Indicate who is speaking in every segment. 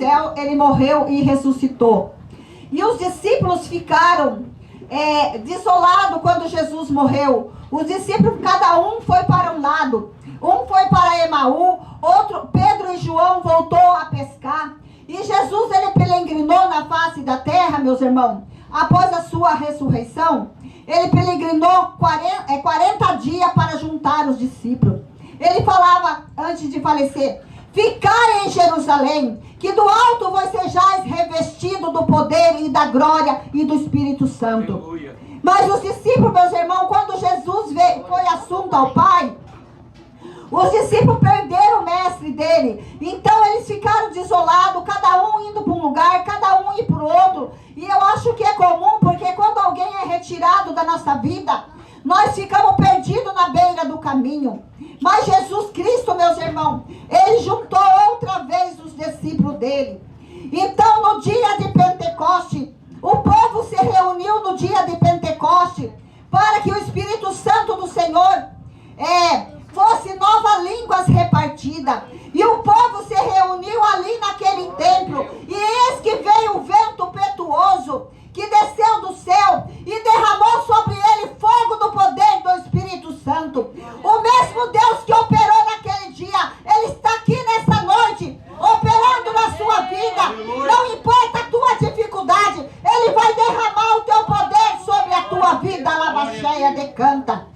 Speaker 1: céu, ele morreu e ressuscitou. E os discípulos ficaram desolados quando Jesus morreu. Os discípulos, cada um foi para um lado. Um foi para Emaú, outro, Pedro e João voltou a pescar. E Jesus, ele peregrinou na face da terra, meus irmãos. Após a sua ressurreição, ele peregrinou 40 dias para juntar os discípulos. Ele falava, antes de falecer: ficai em Jerusalém, que do alto vós sejais revestido do poder e da glória e do Espírito Santo. Aleluia. Mas os discípulos, meus irmãos, quando Jesus foi assunto ao Pai, os discípulos perderam o mestre dele. Então eles ficaram desolados, cada um indo para um lugar, cada um indo para o outro. E eu acho que é comum, porque quando alguém é retirado da nossa vida, nós ficamos perdidos na beira do caminho. Mas Jesus Cristo, meus irmãos, ele juntou outra vez os discípulos dele. Então no dia de Pentecoste, o povo se reuniu no dia de Pentecoste para que o Espírito Santo do Senhor fosse novas línguas repartidas. E o povo se reuniu ali naquele templo. E eis que veio o vento impetuoso que desceu do céu e derramou sobre ele fogo do poder do Espírito Santo. O mesmo Deus que operou naquele dia, ele está aqui nessa noite, operando na sua vida. Não importa a tua dificuldade, ele vai derramar o teu poder sobre a tua vida. Lavacheia decanta.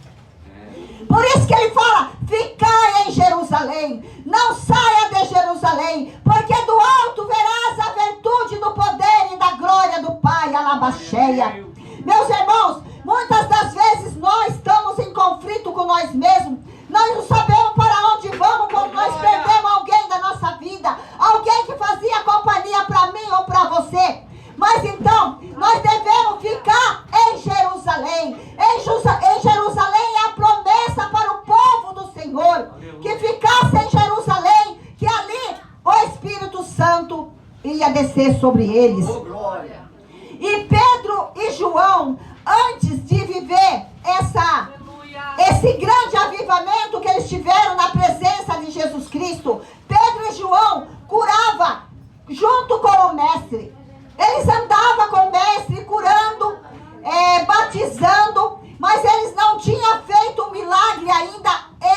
Speaker 1: Por isso que ele fala: ficai em Jerusalém, não saia de Jerusalém, porque do alto verás a virtude do poder e da glória do Pai. Alabacheia. Meus irmãos, muitas das vezes nós estamos em conflito com nós mesmos. Nós não sabemos para onde vamos quando nós perdemos alguém da nossa vida, alguém que fazia companhia para mim ou para você. Mas então, nós devemos ficar em Jerusalém. Em Jerusalém é a promessa para o povo do Senhor, que ficasse em Jerusalém, que ali o Espírito Santo ia descer sobre eles. E Pedro e João, antes de viver esse grande avivamento que eles tiveram na presença de Jesus Cristo, Pedro e João curavam junto com o mestre. Eles andavam com o mestre curando, batizando, mas eles não tinham feito um milagre ainda,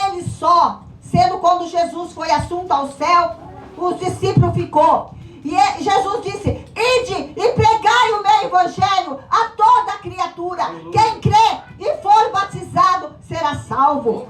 Speaker 1: eles só. Sendo quando Jesus foi assunto ao céu, os discípulos ficou. E Jesus disse: ide e pregai o meu evangelho a toda criatura. Quem crê e for batizado será salvo.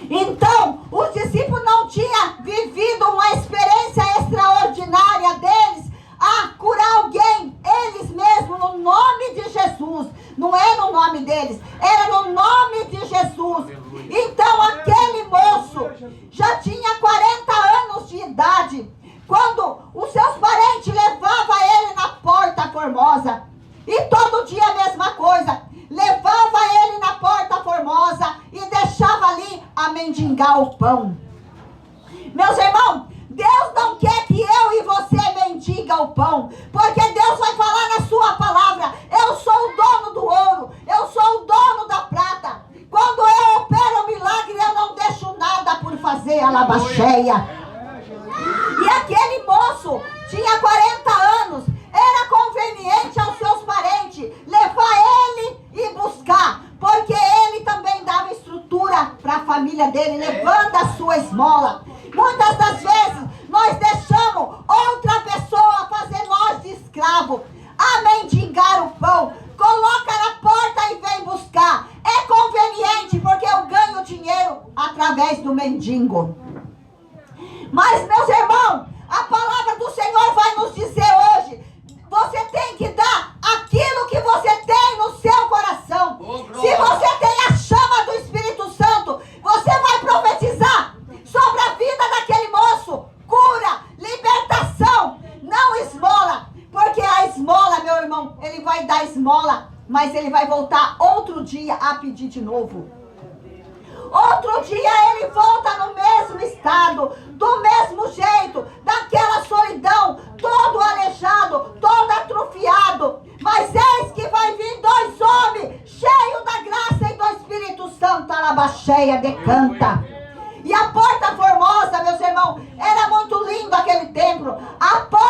Speaker 1: Então, os discípulos não tinham vivido uma experiência extraordinária deles a curar alguém, eles mesmos, no nome de Jesus. Não é no nome deles, era no nome de Jesus. Então aquele moço já tinha 40 anos de idade quando os seus parentes levavam ele na Porta Formosa. E todo dia a mesma coisa, levava ele na Porta Formosa e deixava ali a mendigar o pão. Meus irmãos, Deus não quer que eu e você mendiga o pão, porque Deus vai falar na sua palavra: eu sou o dono do ouro, eu sou o dono da prata. Quando eu opero o milagre, eu não deixo nada por fazer. Alabacheia. E aquele moço tinha 40 anos, era conveniente aos seus parentes levar ele e buscar, porque ele também dava estrutura para a família dele, levando a sua esmola. Muitas das vezes nós deixamos outra pessoa fazer nós de escravo, a mendigar o pão. Coloca na porta e vem buscar. É conveniente porque eu ganho dinheiro através do mendigo. Mas, meus irmãos, a palavra do Senhor vai nos dizer hoje: você tem que dar aquilo que você tem no seu coração. Se você tem a chama do Espírito Santo, você vai profetizar sobre a vida daquele moço. Cura, libertação, não esmola. Porque a esmola, meu irmão, ele vai dar esmola, mas ele vai voltar outro dia a pedir de novo. Outro dia ele volta no mesmo estado, do mesmo jeito, daquela solidão, todo aleijado, todo atrofiado. Mas eis que vai vir 2 homens, cheios da graça e do Espírito Santo. Alabacheia decanta. E a Porta Formosa, meus irmãos, era muito lindo aquele templo. A porta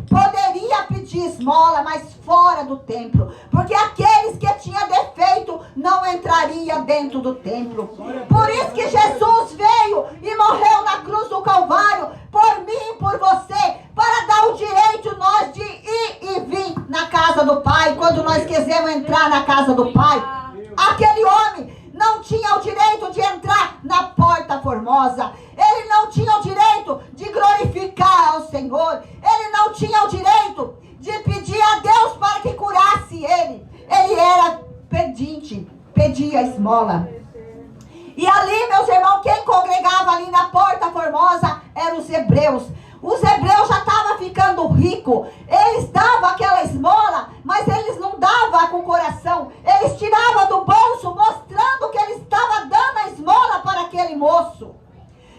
Speaker 1: poderia pedir esmola, mas fora do templo, porque aqueles que tinham defeito não entrariam dentro do templo. Por isso que Jesus veio e morreu na cruz do Calvário, por mim e por você, para dar o direito nós de ir e vir na casa do Pai, quando nós quisermos entrar na casa do Pai. Aquele homem não tinha o direito de entrar na porta formosa. Ele não tinha o direito de glorificar ao Senhor. Ele não tinha o direito de pedir a Deus para que curasse ele. Ele era pedinte, pedia esmola. E ali, meus irmãos, quem congregava ali na porta formosa eram os hebreus. Os hebreus já estavam ficando ricos. Eles davam aquela esmola, mas eles não davam com o coração. Eles tiravam do bolso, mostrando que eles estavam dando a esmola para aquele moço.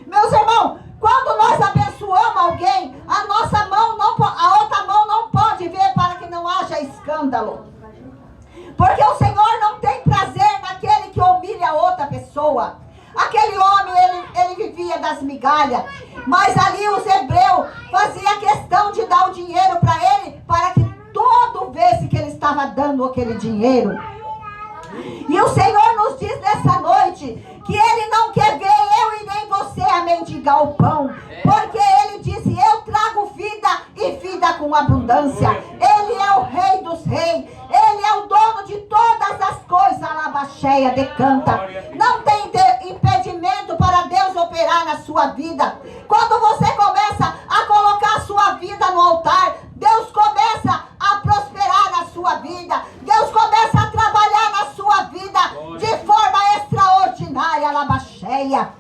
Speaker 1: Meus irmãos, quando nós abençoamos alguém, a nossa mão a outra mão não pode ver, para que não haja escândalo. Porque o Senhor não tem prazer naquele que humilha a outra pessoa. Aquele homem, ele vivia das migalhas. Mas ali os hebreus faziam questão de dar o dinheiro para ele, para que todo vesse que ele estava dando aquele dinheiro. E o Senhor nos diz nessa noite que Ele não quer ver eu e nem você a mendigar o pão. Porque Ele disse, eu trago vida e vida com abundância. Ele é o Rei dos Reis. Ele é o dono de todas as coisas. Alabaxéia, decanta. Não tem impedimento para Deus operar na sua vida. Quando você começa a colocar a sua vida no altar, Deus começa a prosperar na sua vida. Deus começa a trabalhar na sua vida de forma extraordinária, alabaxéia.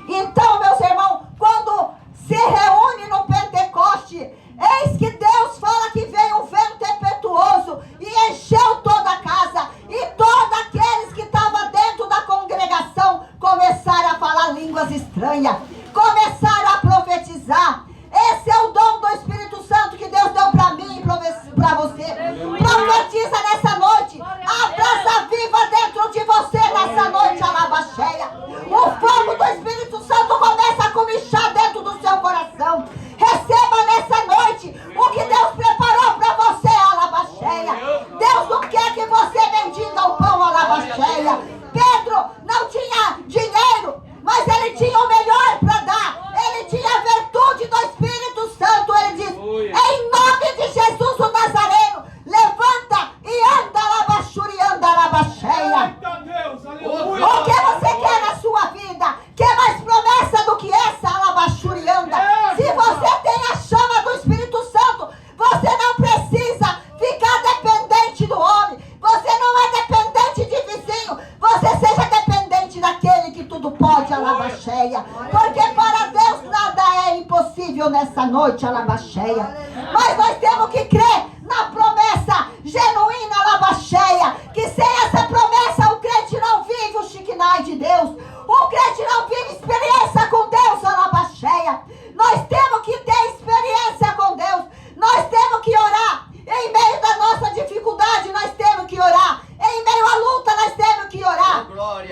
Speaker 1: Então, meus irmãos, quando se reúne no Pentecoste, eis que Deus fala que veio um vento impetuoso e encheu toda a casa. E todos aqueles que estavam dentro da congregação começaram a falar línguas estranhas, começaram a profetizar. Esse é o dom do Espírito Santo que Deus deu para mim e para você. Profetiza nessa noite. A brasa viva dentro de você nessa noite, alabaxéia. O fogo do Espírito Santo começa a comichar dentro do seu coração. Receba nessa noite o que Deus preparou para você, alabaxéia. Deus não quer que você mendiga o pão, alabaxéia. Pedro não tinha dinheiro, mas ele tinha o melhor para dar. Ele tinha a virtude do Espírito Santo. Ele diz, em nome de Jesus o Nazareno, levanta e anda, alabaxuri, anda, alabaxéia. O que você quer na sua vida? Quer mais promessa do que essa, alabaxuri, anda? Se você tem a chama do Espírito Santo, você não precisa ficar dependente do homem. Você não é dependente de vizinho. Você seja dependente daquele que tudo pode, alabaxéia. Porque para Deus nada é impossível nessa noite, alabaxéia. Mas nós temos que crer na promessa genuína, alabaxéia. Que sem essa promessa o crente não vive o Shekinah de Deus. O crente não vive experiência com Deus, alabaxéia. Nós temos que ter experiência com Deus. Nós temos que orar. Em meio da nossa dificuldade, nós temos que orar. Em meio à luta, nós temos que orar.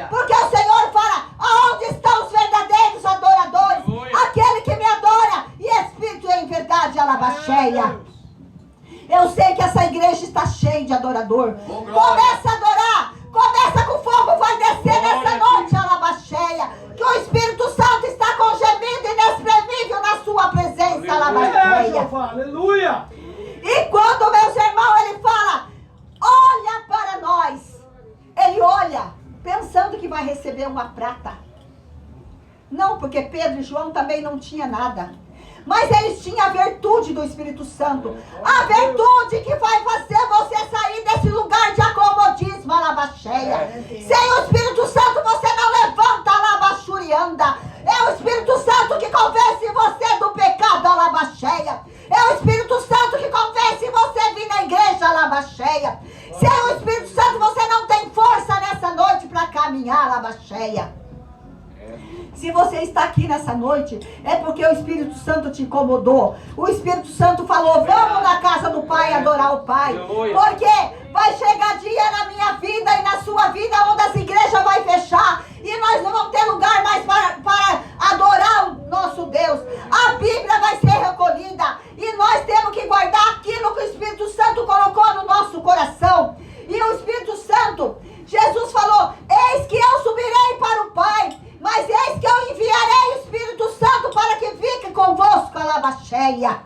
Speaker 1: Porque o Senhor fala, aonde estão os verdadeiros adoradores? Aquele que me adora e espírito em verdade, alabaxéia. Eu sei que essa igreja está cheia de adorador. Começa a adorar. Começa com fogo, vai descer nessa noite, alabaxéia. Que o Espírito Santo está com gemido inexprimível na sua presença, alabaxéia.
Speaker 2: Aleluia.
Speaker 1: E quando, meus irmãos, ele fala, olha para nós. Ele olha, pensando que vai receber uma prata. Não, porque Pedro e João também não tinham nada. Mas eles tinham a virtude do Espírito Santo. A virtude que vai fazer você sair desse lugar de acomodismo, alabaxéia. Sem o Espírito Santo você não levanta, alabaxurianda. É o Espírito Santo que convence você do pecado, alabaxéia. É o Espírito Santo que convence você a vir na igreja, alabaxéia. Sem o Espírito Santo você não tem força nessa noite para caminhar, alabaxéia. Se você está aqui nessa noite, é porque o Espírito Santo te incomodou. O Espírito Santo falou, vamos na casa do Pai adorar o Pai. Porque vai chegar dia na minha vida e na sua vida onde as igrejas vão fechar e nós não vamos ter lugar mais para adorar o nosso Deus. A Bíblia vai ser recolhida e nós temos que guardar aquilo que o Espírito Santo colocou no nosso coração. E o Espírito Santo, Jesus falou, eis que eu subirei para o Pai, mas eis que eu enviarei o Espírito Santo para que fique convosco, a lava cheia.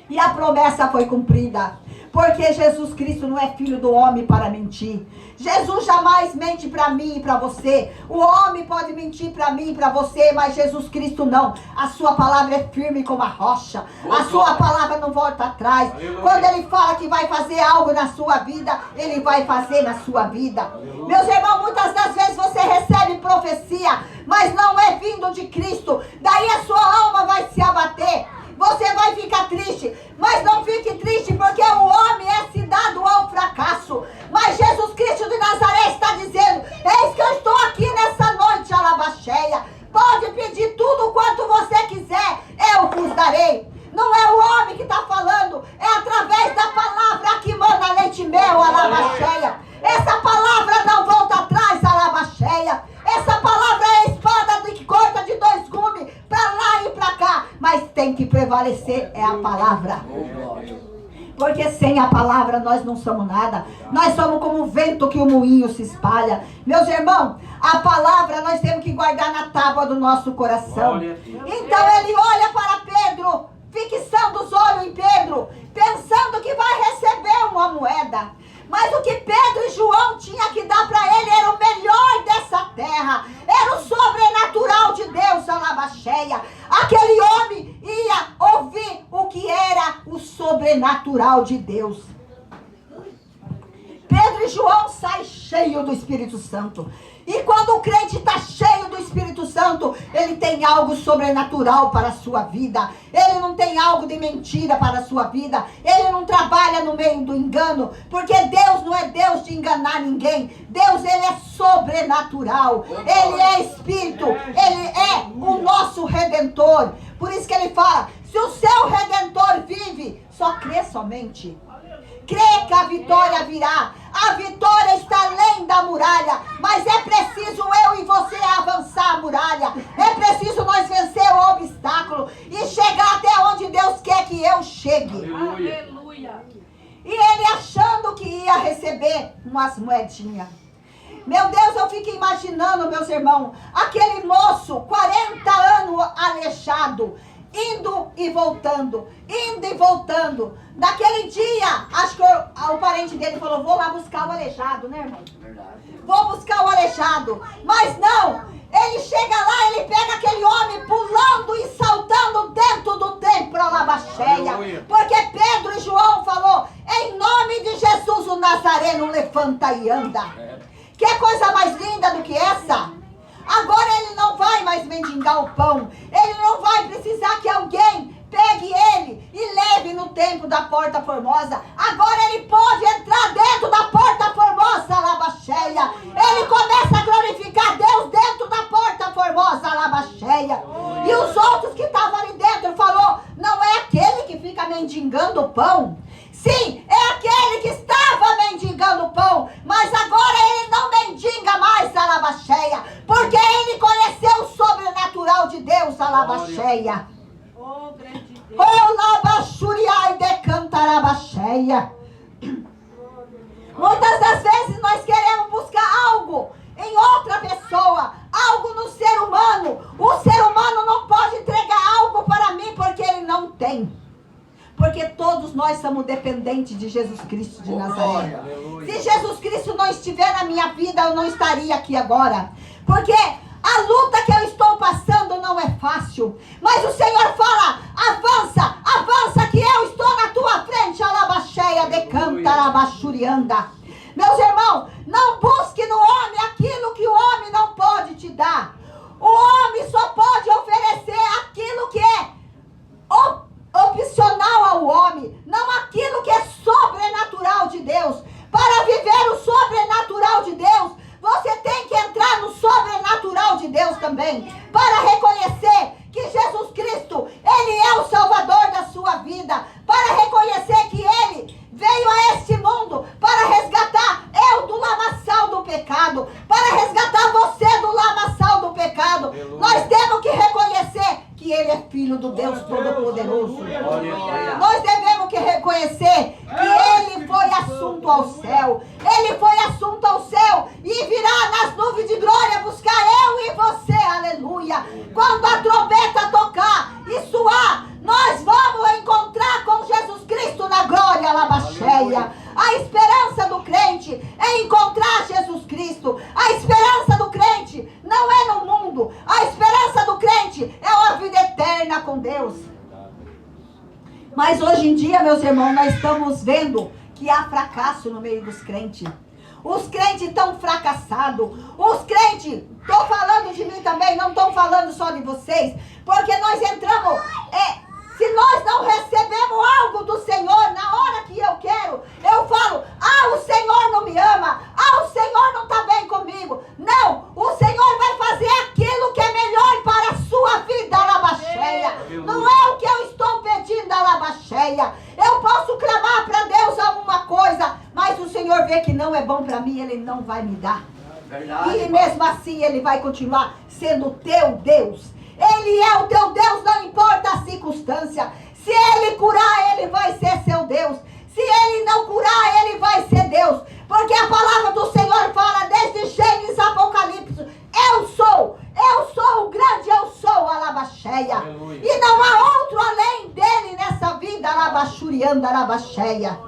Speaker 1: E a promessa foi cumprida. Porque Jesus Cristo não é filho do homem para mentir. Jesus jamais mente para mim e para você. O homem pode mentir para mim e para você, mas Jesus Cristo não. A sua palavra é firme como a rocha. A sua palavra não volta atrás. Quando ele fala que vai fazer algo na sua vida, ele vai fazer na sua vida. Meus irmãos, muitas das vezes você recebe profecia, mas não é vindo de Cristo. Daí a sua alma vai se abater. Você vai ficar triste, mas não fique triste, porque o homem é se dado ao fracasso. Mas Jesus Cristo de Nazaré está dizendo, eis que eu estou aqui nessa noite, alabacheia. Pode pedir tudo quanto você quiser, eu vos darei. Não é o homem que está falando, é através da palavra que manda leite e mel, alabacheia. Essa palavra não volta atrás, alabacheia. Essa palavra é a espada que corta de dois gumes, para lá e para cá. Mas tem que prevalecer, é a palavra. Porque sem a palavra nós não somos nada. Nós somos como o vento que o moinho se espalha. Meus irmãos, a palavra nós temos que guardar na tábua do nosso coração. Então ele olha para Pedro, fixando os olhos em Pedro, pensando que vai receber uma moeda. Mas o que Pedro e João tinham que dar para ele era o melhor dessa terra. Era o sobrenatural de Deus, a lava cheia. Aquele homem ia ouvir o que era o sobrenatural de Deus. Pedro e João saem cheios do Espírito Santo. E quando o crente está cheio do Espírito Santo, ele tem algo sobrenatural para a sua vida. Ele não tem algo de mentira para a sua vida. Ele não trabalha no meio do engano. Porque Deus não é Deus de enganar ninguém. Deus, ele é sobrenatural. Ele é Espírito. Ele é o nosso Redentor. Por isso que ele fala, se o seu Redentor vive, só crê somente. Crê que a vitória virá. A vitória está além da muralha. Mas é preciso eu e você avançar a muralha. É preciso nós vencer o obstáculo e chegar até onde Deus quer que eu chegue.
Speaker 2: Aleluia.
Speaker 1: E ele achando que ia receber umas moedinhas. Meu Deus, eu fico imaginando, meus irmãos, aquele moço, 40 anos aleijado, indo e voltando, indo e voltando. Naquele dia, acho que o parente dele falou, vou lá buscar o aleijado, né, irmão? Verdade. Vou buscar o aleijado. Mas não, ele chega lá, ele pega aquele homem pulando e saltando dentro do templo, a lava cheia. Porque Pedro e João falou, em nome de Jesus o Nazareno, levanta e anda. Que coisa mais linda do que essa? Agora ele não vai mais mendigar o pão. Ele não vai precisar que alguém pegue ele e leve no templo da Porta Formosa. Agora ele pode entrar dentro da Porta Formosa, lava cheia. Ele começa a glorificar Deus dentro da Porta Formosa, lava cheia. E os outros que estavam ali dentro falou, não é aquele que fica mendigando o pão? Sim, é aquele que estava mendigando o pão, mas agora ele não mendiga mais a lava cheia, porque ele conheceu o sobrenatural de Deus, a lava cheia.
Speaker 2: Oh, grande Deus.
Speaker 1: Oh, lava xuriai de cantaraba cheia. Muitas das vezes nós queremos buscar algo em outra pessoa, algo no ser humano. O ser humano não pode entregar algo para mim porque ele não tem. Porque todos nós somos dependentes de Jesus Cristo de Nazaré. Se Jesus Cristo não estiver na minha vida, eu não estaria aqui agora. Porque a luta que eu estou passando não é fácil. Mas o Senhor fala, avança, avança que eu estou na tua frente. Alabacheia de cantarabachurianda. Meus irmãos, não busque no homem aquilo que o homem não pode te dar. O homem só pode oferecer aquilo que é opcional ao homem, não aquilo que é sobrenatural de Deus. Para viver o sobrenatural de Deus, você tem que entrar no sobrenatural de Deus também, para reconhecer Todo-Poderoso. Nós devemos que reconhecer que Ele foi assunto ao céu. Ele foi assunto ao céu e virá nas nuvens de glória buscar eu e você. Aleluia. Quando a trombeta tocar e soar, nós vamos encontrar com Jesus Cristo na glória, alabaxéia. A esperança do crente é encontrar Jesus Cristo. A esperança do crente não é no mundo. A esperança do crente é uma vida eterna com Deus. Mas hoje em dia, meus irmãos, nós estamos vendo que há fracasso no meio dos crentes. Os crentes estão fracassados. Os crentes, estou falando de mim também, não estou falando só de vocês. Porque nós entramos... Se nós não recebemos algo do Senhor na hora que eu quero, eu falo, o Senhor não me ama, o Senhor não está bem comigo. Não, o Senhor vai fazer aquilo que é melhor para a sua vida, alabaxéia. Não é o que eu estou pedindo, alabaxéia. Eu posso clamar para Deus alguma coisa, mas o Senhor vê que não é bom para mim, Ele não vai me dar. Verdade, e mesmo assim Ele vai continuar sendo teu Deus. Ele é o teu Deus, não importa a circunstância. Se Ele curar, Ele vai ser seu Deus. Se Ele não curar, Ele vai ser Deus. Porque a palavra do Senhor fala desde Gênesis a Apocalipse. Eu sou o grande, eu sou, alabaxéia. Aleluia. E não há outro além dele nessa vida, alabaxurianda, alabaxéia.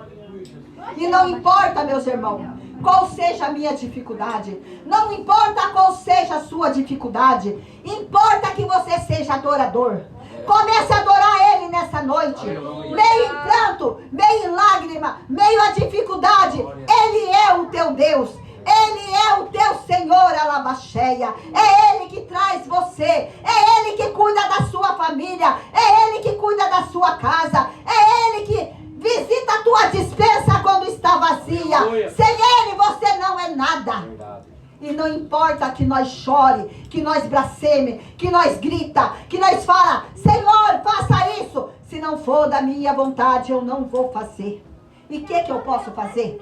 Speaker 1: E não importa, meus irmãos, qual seja a minha dificuldade. Não importa qual seja a sua dificuldade. Importa que você seja adorador. Comece a adorar Ele nessa noite. Meio em pranto, meio em lágrima, meio a dificuldade. Ele é o teu Deus. Ele é o teu Senhor, alabaxéia. É Ele que traz você. É Ele que cuida da sua família. É Ele que cuida da sua casa. É Ele que visita a tua despensa quando está vazia. Aleluia. Sem Ele você não é nada. Verdade. E não importa que nós chore, que nós blasfeme, que nós grita, que nós fala, Senhor, faça isso. Se não for da minha vontade, eu não vou fazer. E o que eu posso fazer?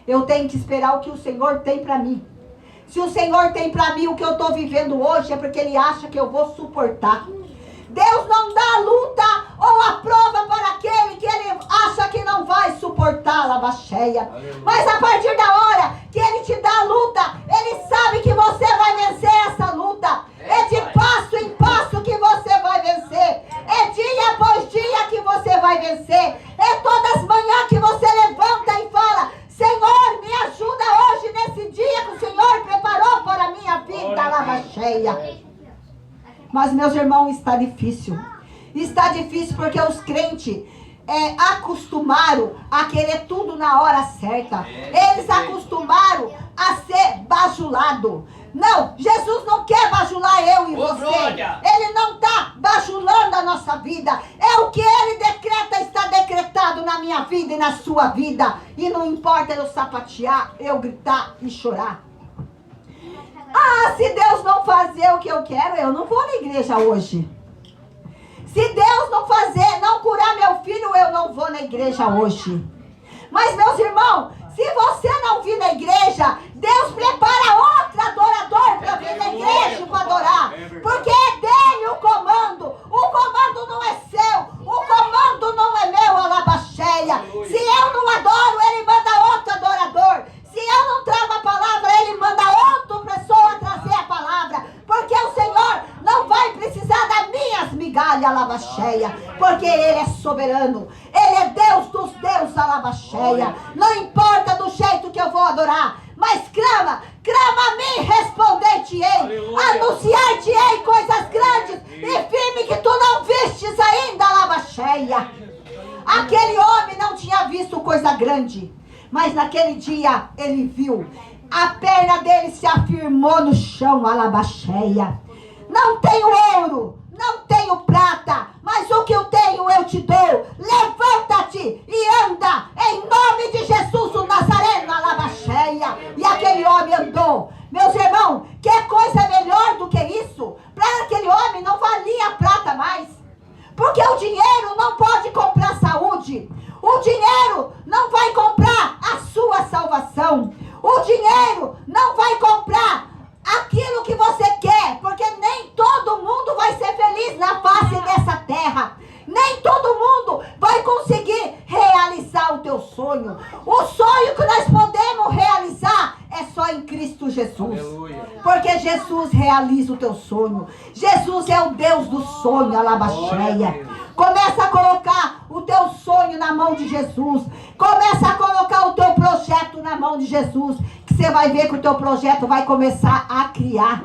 Speaker 1: Eu tenho que esperar o que o Senhor tem para mim. Se o Senhor tem para mim o que eu estou vivendo hoje, é porque Ele acha que eu vou suportar. Deus não dá a luta ou a prova para aquele que Ele acha que não vai suportar, alabaxéia. Mas a partir da hora que Ele te dá a luta, Ele sabe que você vai vencer essa luta. É de passo em passo que você vai vencer. É dia após dia que você vai vencer. É todas as manhãs que você levanta e fala, Senhor, me ajuda hoje nesse dia que o Senhor preparou para a minha vida, alabaxéia. Mas, meus irmãos, está difícil. Está difícil porque os crentes acostumaram a querer tudo na hora certa. Eles acostumaram a ser bajulado. Não, Jesus não quer bajular eu e você. Ele não está bajulando a nossa vida. É o que Ele decreta, está decretado na minha vida e na sua vida. E não importa eu sapatear, eu gritar e chorar. Se Deus não fazer o que eu quero, eu não vou na igreja hoje. Se Deus não fazer, não curar meu filho, eu não vou na igreja hoje. Mas, meus irmãos, se você não vir na igreja, Deus prepara outro adorador para vir na igreja para adorar. Porque é dele o comando. O comando não é seu. O comando não é meu, alabaxéia. Se eu não adoro, Ele manda outro adorador. Se eu não trago a palavra, Ele manda outra pessoa trazer a palavra. Porque o Senhor não vai precisar das minhas migalhas, alabaxéia. Porque Ele é soberano. Ele é Deus dos deuses, alabaxéia. Não importa do jeito que eu vou adorar. Mas clama a mim, responder-te-ei. Anunciar-te-ei coisas grandes e firme que tu não vistes ainda, alabaxéia. Aquele homem não tinha visto coisa grande. Mas naquele dia ele viu. A perna dele se afirmou no chão, alabaxéia. Não tenho ouro, não tenho prata, mas o que eu tenho eu te dou. Levanta-te e anda em nome de Jesus o Nazareno, alabaxéia. E aquele homem andou. Meus irmãos, que coisa melhor do que isso? Para aquele homem não valia prata mais. Porque o dinheiro não pode comprar saúde. O dinheiro não vai comprar a sua salvação. O dinheiro não vai comprar aquilo que você quer. Porque nem todo mundo vai ser feliz na face dessa terra. Nem conseguir realizar o teu sonho. O sonho que nós podemos realizar é só em Cristo Jesus.
Speaker 3: Aleluia.
Speaker 1: Porque Jesus realiza o teu sonho. Jesus é o Deus do sonho, alabaxeia. Começa a colocar o teu sonho na mão de Jesus. Começa a colocar o teu projeto na mão de Jesus. Que você vai ver que o teu projeto vai começar a criar.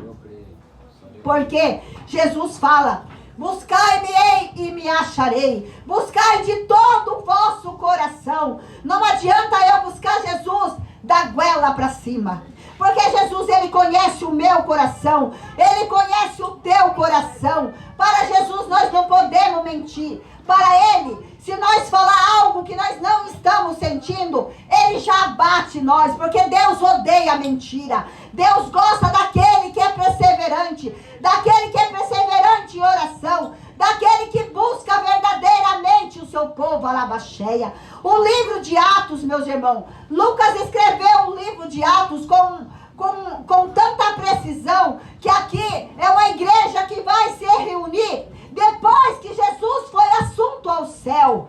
Speaker 1: Porque Jesus fala: buscai-me e me acharei. Buscai de todo o vosso coração. Não adianta eu buscar Jesus da goela para cima. Porque Jesus, ele conhece o meu coração. Ele conhece o teu coração. Para Jesus nós não podemos mentir. Para ele, se nós falar algo que nós não estamos sentindo, ele já abate nós. Porque Deus odeia a mentira. Deus gosta daquele que é perseverante. Daquele que é perseverante em oração. Daquele que busca verdadeiramente o seu povo, alabaxeia. O livro de Atos, meus irmãos. Lucas escreveu o livro de Atos com tanta precisão, que aqui é uma igreja que vai se reunir depois que Jesus foi assunto ao céu.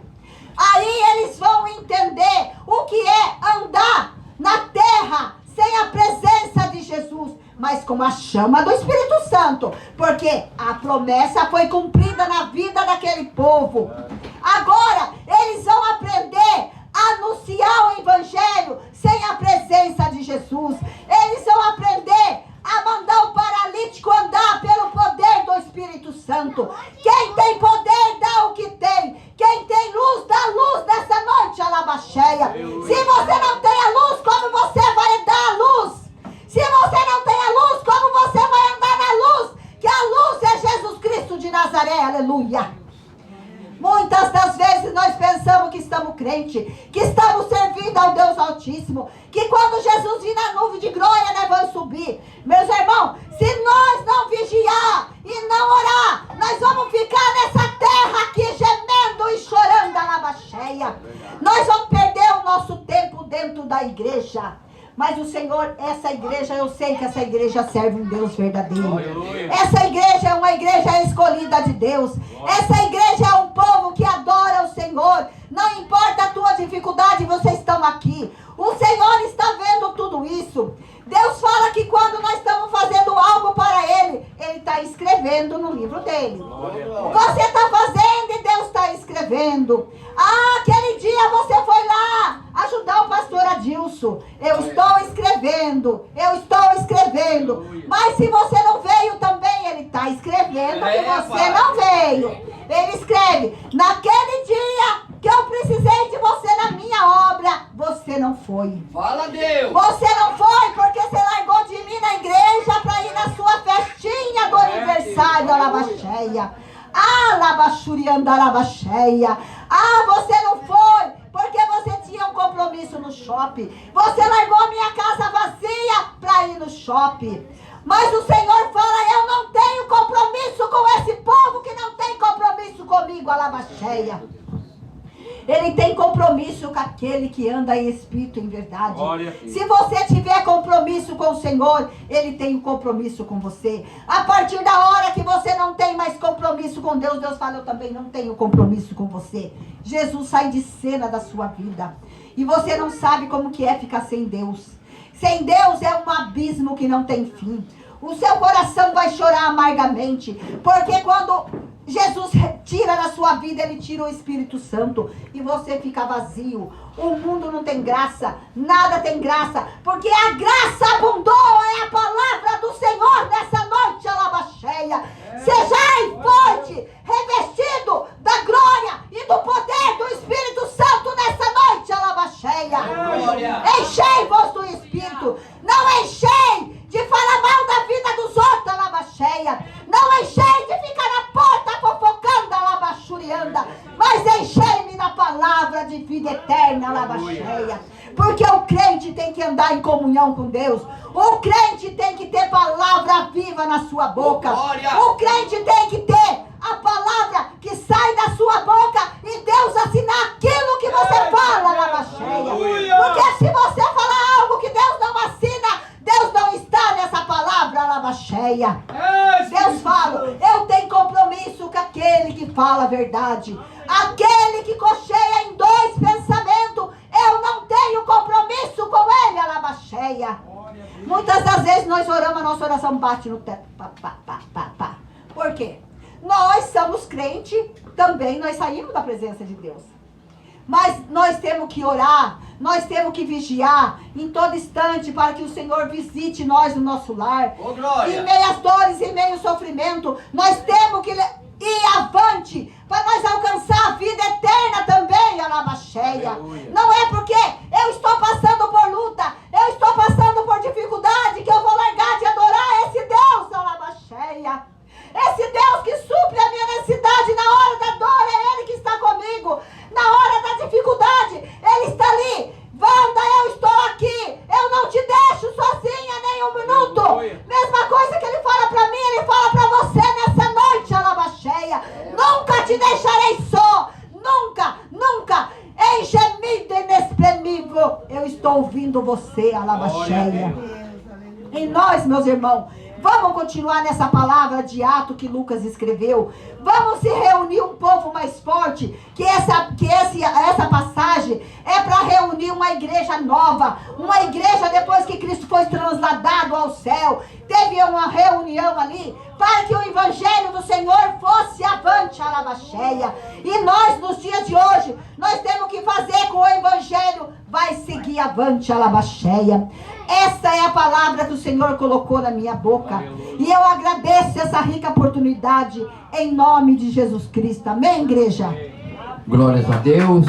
Speaker 1: Aí eles vão entender o que é andar na terra sem a presença de Jesus, mas com a chama do Espírito Santo, porque a promessa foi cumprida na vida daquele povo. Agora eles vão aprender a anunciar o evangelho sem a presença de Jesus. Eles vão aprender a mandar o paralítico andar pelo poder do Espírito Santo. Quem tem poder dá o que tem. Quem tem luz dá luz nessa noite, alabaxeia. Se você não tem a luz, como você vai dar a luz? Se você não tem a luz, como você vai andar na luz? Que a luz é Jesus Cristo de Nazaré, aleluia. Muitas das vezes nós pensamos que estamos crentes, que estamos servindo ao Deus Altíssimo, que quando Jesus vir na nuvem de glória, nós vamos subir. Meus irmãos, se nós não vigiar e não orar, nós vamos ficar nessa terra aqui gemendo e chorando a lava cheia. Nós vamos perder o nosso tempo dentro da igreja. Mas o Senhor, essa igreja, eu sei que essa igreja serve um Deus verdadeiro. Essa igreja é uma igreja escolhida de Deus. Essa igreja é um povo que adora o Senhor. Não importa a tua dificuldade, vocês estão aqui. O Senhor está vendo tudo isso. Deus fala que quando nós estamos fazendo algo para Ele, Ele está escrevendo no livro dele. Você está fazendo e Deus está escrevendo. Ah, aquele dia você foi lá ajudar o pastor Adilson. Eu estou escrevendo. Eu estou escrevendo. Mas se você não veio também, Ele está escrevendo que você não veio. Ele escreve: naquele dia que eu precisei de você na minha obra, você não foi.
Speaker 3: Fala, Deus.
Speaker 1: Você não foi porque você largou de mim na igreja para ir na sua festinha do aniversário, alabaxeia. Ah, labaxurianda, alabaxeia. Ah, você não foi porque você tinha um compromisso no shopping. Você largou a minha casa vazia para ir no shopping. Mas o Senhor fala: eu não tenho compromisso com esse povo que não tem compromisso comigo, alabaxeia. Ele tem compromisso com aquele que anda em espírito e em verdade. Se você tiver compromisso com o Senhor, Ele tem um compromisso com você. A partir da hora que você não tem mais compromisso com Deus, Deus fala: eu também não tenho compromisso com você. Jesus sai de cena da sua vida. E você não sabe como que é ficar sem Deus. Sem Deus é um abismo que não tem fim. O seu coração vai chorar amargamente. Porque quando Jesus tira da sua vida, Ele tira o Espírito Santo e você fica vazio. O mundo não tem graça, nada tem graça, porque a graça abundou, é a palavra do Senhor nessa noite, alabaxeia. Sejai forte, revestido da glória e do poder do Espírito Santo nessa noite, alabaxeia. Enchei-vos do Espírito, não enchei de falar mal da vida dos outros, alabaxeia. Não enchei de ficar na porta fofocando, alabaxurianda, mas enchei-me na palavra de vida eterna, alabaxeia. Porque o crente tem que andar em comunhão com Deus. O crente tem que ter palavra viva na sua boca. O crente tem que ter a palavra que sai da sua boca e Deus assinar aquilo que você fala, alabaxeia. Porque se você falar algo que Deus não assina, Deus não está nessa palavra, alabaxeia. Deus fala: eu tenho compromisso com aquele que fala a verdade. A Aquele que cocheia em dois pensamentos, eu não tenho compromisso com ele, alabaxeia. Muitas das vezes nós oramos, a nossa oração bate no teto. Pá, pá, pá, pá, pá. Por quê? Nós somos crentes, também nós saímos da presença de Deus. Mas nós temos que orar, nós temos que vigiar em todo instante para que o Senhor visite nós no nosso lar.
Speaker 3: Ô, glória!
Speaker 1: Em meio às dores, em meio ao sofrimento, nós temos que ir avante para nós alcançar a vida eterna também, alabaxeia.
Speaker 3: Aleluia.
Speaker 1: Não é porque eu estou passando por luta, eu estou passando por dificuldade, que eu vou largar de adorar esse Deus, alabaxeia. Esse Deus que supre a minha necessidade na hora da dor, é Ele que está comigo. Na hora da dificuldade, Ele está ali. Wanda, eu estou aqui. Eu não te deixo sozinha nem um minuto.
Speaker 3: Aleluia.
Speaker 1: Mesma coisa que Ele fala para mim, Ele fala para você nessa noite, alabaxeia. Nunca te deixarei só. Nunca, nunca. Em gemido inexprimível, eu estou ouvindo você, alabaxeia. Em nós, meus irmãos, vamos continuar nessa palavra de ato que Lucas escreveu. Vamos se reunir um povo mais forte. Que essa passagem é para reunir uma igreja nova. Uma igreja depois que Cristo foi transladado ao céu. Teve uma reunião ali para que o evangelho do Senhor fosse avante, alabaxeia. E nós, nos dias de hoje, nós temos que fazer com o evangelho. Vai seguir avante, alabaxeia. Essa é a palavra que o Senhor colocou na minha boca.
Speaker 3: Aleluia.
Speaker 1: E eu agradeço essa rica oportunidade em nome de Jesus Cristo. Amém, igreja?
Speaker 4: Glórias a Deus.